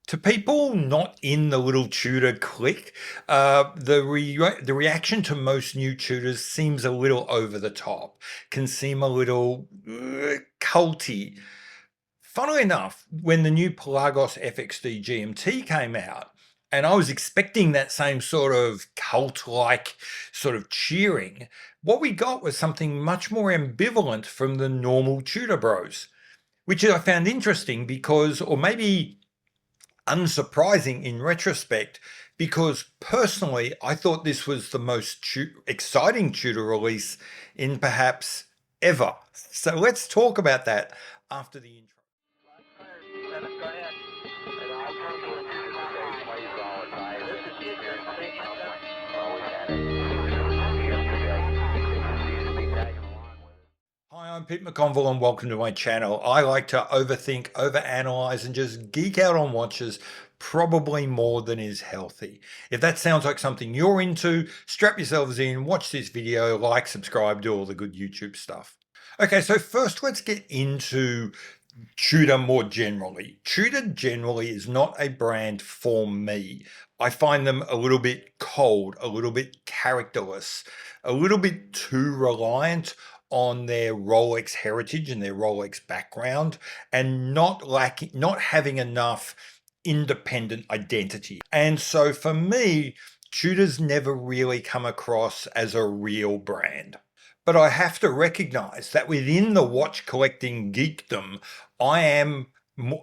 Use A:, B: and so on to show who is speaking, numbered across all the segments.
A: To people not in the little Tudor clique, the reaction to most new Tudors seems a little over the top, can seem a little culty. Funnily enough, when the new Pelagos FXD GMT came out, and I was expecting that same sort of cult-like sort of cheering, what we got was something much more ambivalent from the normal Tudor bros, which I found interesting because, or maybe unsurprising in retrospect, because personally I thought this was the most exciting Tudor release in perhaps ever. So let's talk about that after the intro. Hi, I'm Pete McConville and welcome to my channel. I like to overthink, overanalyze, and just geek out on watches, probably more than is healthy. If that sounds like something you're into, strap yourselves in, watch this video, like, subscribe, do all the good YouTube stuff. Okay, so first let's get into Tudor more generally. Tudor generally is not a brand for me. I find them a little bit cold, a little bit characterless, a little bit too reliant on their Rolex heritage and their Rolex background, and not having enough independent identity. And so for me, Tudor's never really come across as a real brand. But I have to recognize that within the watch collecting geekdom, I am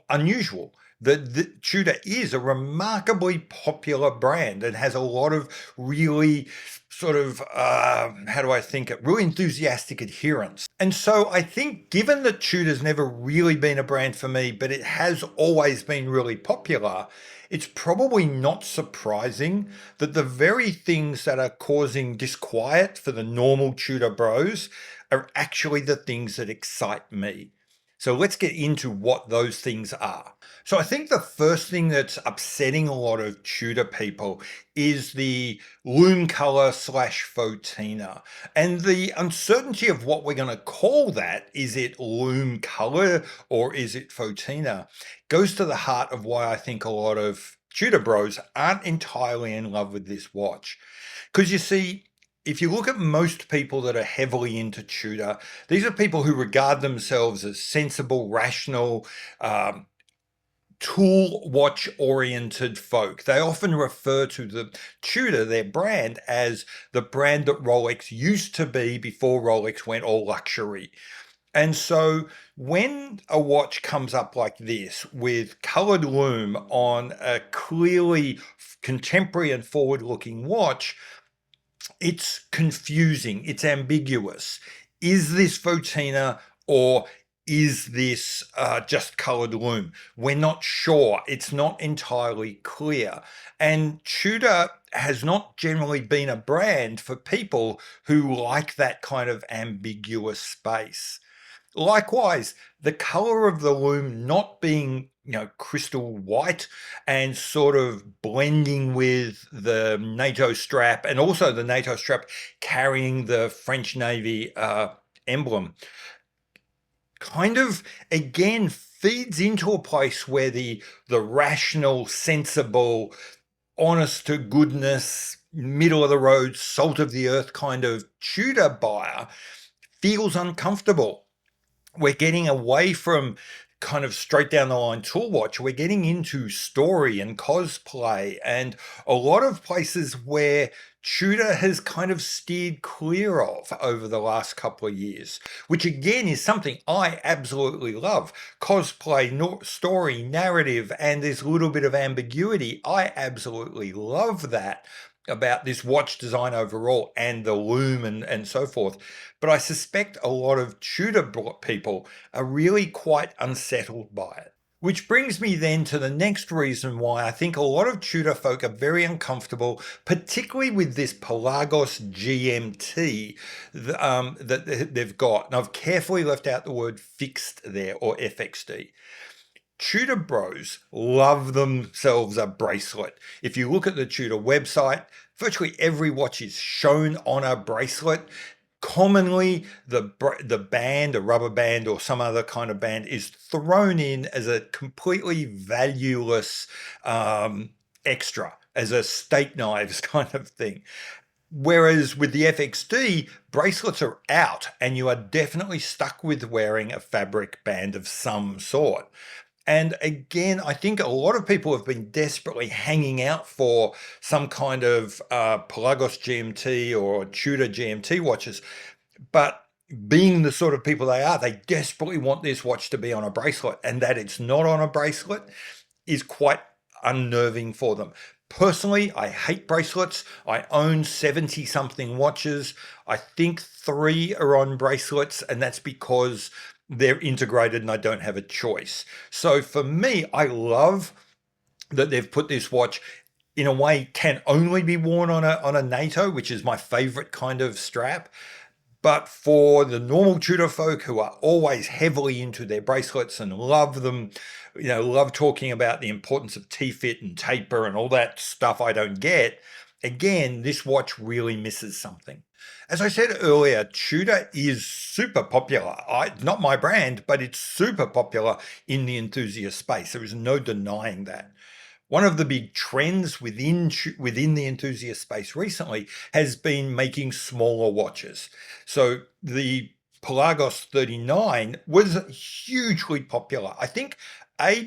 A: unusual. The Tudor is a remarkably popular brand and has a lot of really sort of, how do I think it, really enthusiastic adherents. And so I think given that Tudor's never really been a brand for me, but it has always been really popular, it's probably not surprising that the very things that are causing disquiet for the normal Tudor bros are actually the things that excite me. So let's get into what those things are. So I think the first thing that's upsetting a lot of Tudor people is the Lume color / photina. And the uncertainty of what we're going to call that, is it Lume color or is it photina, goes to the heart of why I think a lot of Tudor bros aren't entirely in love with this watch. Because you see, if you look at most people that are heavily into Tudor, these are people who regard themselves as sensible, rational, tool watch oriented folk. They often refer to the Tudor, their brand, as the brand that Rolex used to be before Rolex went all luxury. And so when a watch comes up like this with colored lume on a clearly contemporary and forward-looking watch, it's confusing, it's ambiguous. Is this photina or is this just colored lume? We're not sure. It's not entirely clear. And Tudor has not generally been a brand for people who like that kind of ambiguous space. Likewise, the color of the lume not being, crystal white and sort of blending with the NATO strap, and also the NATO strap carrying the French Navy emblem, kind of again feeds into a place where the rational, sensible, honest to goodness, middle of the road, salt of the earth kind of Tudor buyer feels uncomfortable. We're getting away from kind of straight down the line tool watch. We're getting into story and cosplay and a lot of places where Tudor has kind of steered clear of over the last couple of years, which again is something I absolutely love. Cosplay, story, narrative, and this little bit of ambiguity. I absolutely love that about this watch design overall and the lume and so forth. But I suspect a lot of Tudor people are really quite unsettled by it. Which brings me then to the next reason why I think a lot of Tudor folk are very uncomfortable, particularly with this Pelagos GMT that they've got. And I've carefully left out the word fixed there, or FXD. Tudor bros love themselves a bracelet. If you look at the Tudor website, virtually every watch is shown on a bracelet. Commonly, the band, a rubber band or some other kind of band, is thrown in as a completely valueless extra, as a steak knives kind of thing. Whereas with the FXD, bracelets are out and you are definitely stuck with wearing a fabric band of some sort. And again, I think a lot of people have been desperately hanging out for some kind of Pelagos GMT or Tudor GMT watches. But being the sort of people they are, they desperately want this watch to be on a bracelet, and that it's not on a bracelet is quite unnerving for them. Personally, I hate bracelets. I own 70 something watches. I think 3 are on bracelets, and that's because they're integrated and I don't have a choice. So for me, I love that they've put this watch in a way can only be worn on a NATO, which is my favorite kind of strap. But for the normal Tudor folk who are always heavily into their bracelets and love them, love talking about the importance of T-fit and taper and all that stuff I don't get, again, this watch really misses something. As I said earlier, Tudor is super popular. Not my brand, but it's super popular in the enthusiast space. There is no denying that. One of the big trends within the enthusiast space recently has been making smaller watches. So the Pelagos 39 was hugely popular. I think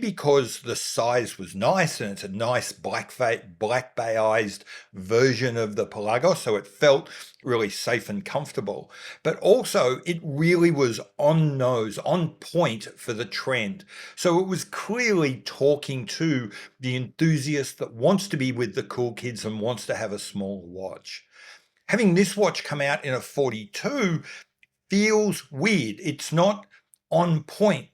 A: because the size was nice and it's a nice black bayized version of the Pelagos, so it felt really safe and comfortable. But also it really was on nose, on point for the trend. So it was clearly talking to the enthusiast that wants to be with the cool kids and wants to have a small watch. Having this watch come out in a 42 feels weird. It's not on point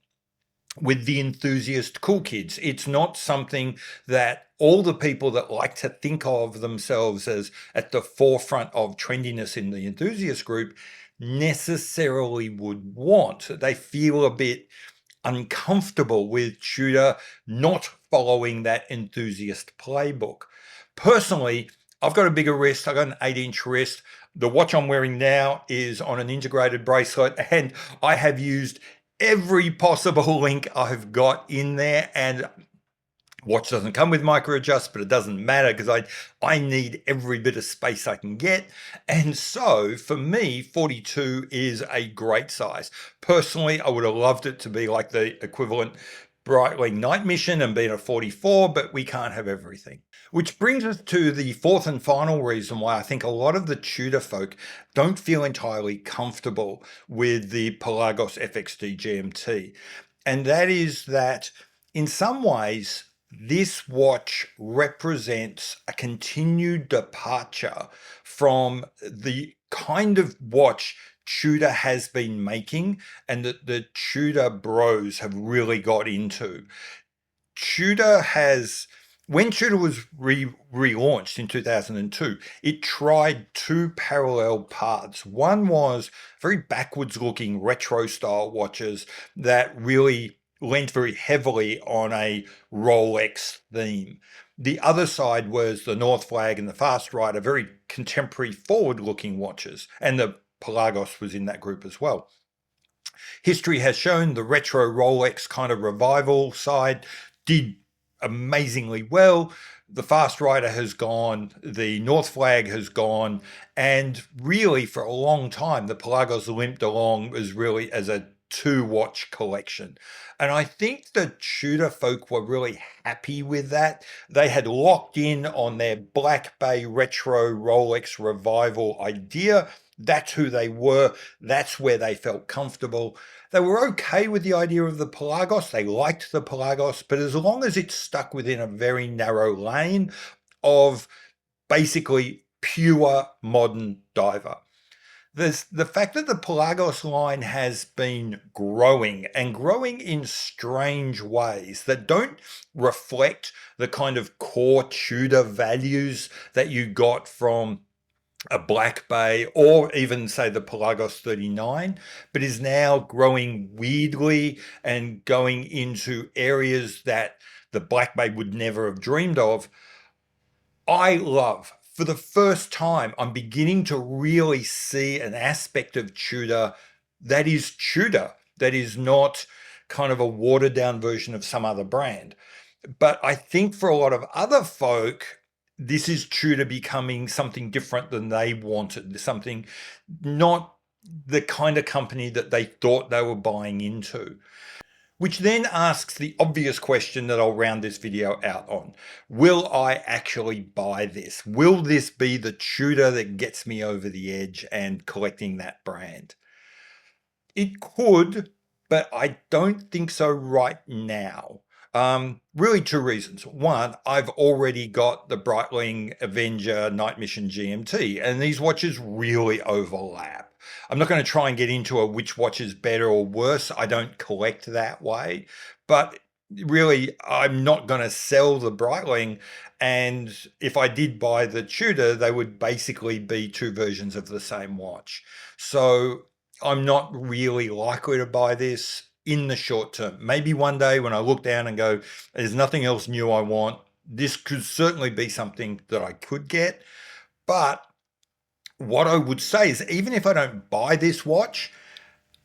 A: with the enthusiast cool kids. It's not something that all the people that like to think of themselves as at the forefront of trendiness in the enthusiast group necessarily would want. They feel a bit uncomfortable with Tudor not following that enthusiast playbook. Personally, I've got a bigger wrist. I've got an 8-inch wrist. The watch I'm wearing now is on an integrated bracelet, and I have used every possible link I've got in there, and watch doesn't come with micro adjust, but it doesn't matter because I need every bit of space I can get. And so for me, 42 is a great size. Personally, I would have loved it to be like the equivalent Breitling Night Mission and being a 44, but we can't have everything. Which brings us to the fourth and final reason why I think a lot of the Tudor folk don't feel entirely comfortable with the Pelagos FXD GMT. And that is that in some ways, this watch represents a continued departure from the kind of watch Tudor has been making and that the Tudor bros have really got into. When Tudor was relaunched in 2002, it tried 2 parallel paths. One was very backwards looking retro style watches that really lent very heavily on a Rolex theme. The other side was the North Flag and the Fast Rider, very contemporary forward looking watches, and the Pelagos was in that group as well. History has shown the retro Rolex kind of revival side did amazingly well. The Fast Rider has gone, the North Flag has gone, and really for a long time, the Pelagos limped along as really as a 2-watch collection. And I think the Tudor folk were really happy with that. They had locked in on their Black Bay retro Rolex revival idea. That's who they were. That's where they felt comfortable. They were okay with the idea of the Pelagos. They liked the Pelagos, but as long as it stuck within a very narrow lane of basically pure modern diver. The fact that the Pelagos line has been growing and growing in strange ways that don't reflect the kind of core Tudor values that you got from a Black Bay or even say the Pelagos 39, but is now growing weirdly and going into areas that the Black Bay would never have dreamed of. I love for the first time, I'm beginning to really see an aspect of Tudor that is Tudor, that is not kind of a watered down version of some other brand. But I think for a lot of other folk, this is Tudor becoming something different than they wanted, something not the kind of company that they thought they were buying into. Which then asks the obvious question that I'll round this video out on. Will I actually buy this? Will this be the Tudor that gets me over the edge and collecting that brand? It could, but I don't think so right now. Really two reasons. One, I've already got the Breitling Avenger Night Mission GMT, and these watches really overlap. I'm not going to try and get into which watch is better or worse. I don't collect that way, but really, I'm not going to sell the Breitling. And if I did buy the Tudor, they would basically be two versions of the same watch. So I'm not really likely to buy this in the short term. Maybe one day when I look down and go, there's nothing else new I want, this could certainly be something that I could get. But what I would say is, even if I don't buy this watch,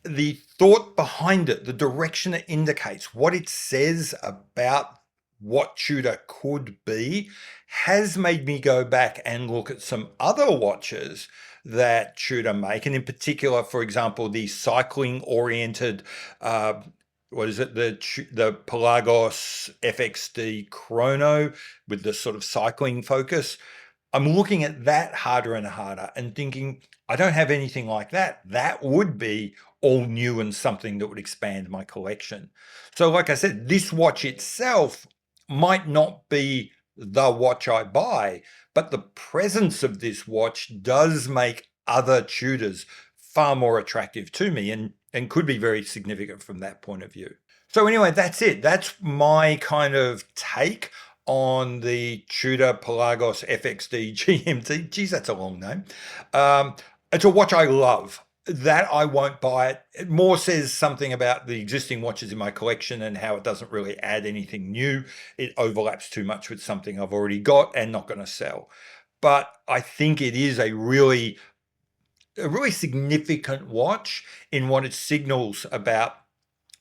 A: the thought behind it, the direction it indicates, what it says about what Tudor could be, has made me go back and look at some other watches that Tudor make. And in particular, for example, the cycling oriented, what is it? The Pelagos FXD Chrono with the sort of cycling focus. I'm looking at that harder and harder and thinking, I don't have anything like that. That would be all new and something that would expand my collection. So like I said, this watch itself might not be the watch I buy, but the presence of this watch does make other Tudors far more attractive to me and could be very significant from that point of view. So anyway, that's it. That's my kind of take on the Tudor Pelagos FXD GMT. Geez, that's a long name. It's a watch I love. That I won't buy it. It more says something about the existing watches in my collection and how it doesn't really add anything new. It overlaps too much with something I've already got and not going to sell. But I think it is a really significant watch in what it signals about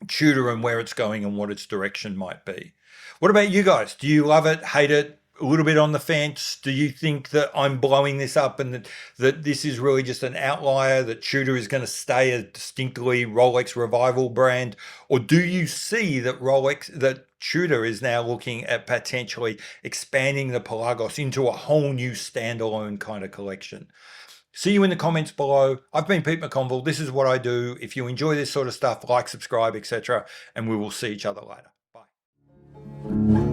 A: Tudor and where it's going and what its direction might be. What about you guys? Do you love it, hate it, a little bit on the fence? Do you think that I'm blowing this up and that this is really just an outlier, that Tudor is going to stay a distinctly Rolex revival brand? Or do you see that Tudor is now looking at potentially expanding the Pelagos into a whole new standalone kind of collection? See you in the comments below. I've been Pete McConville. This is what I do. If you enjoy this sort of stuff, like, subscribe, etc. And we will see each other later. Bye.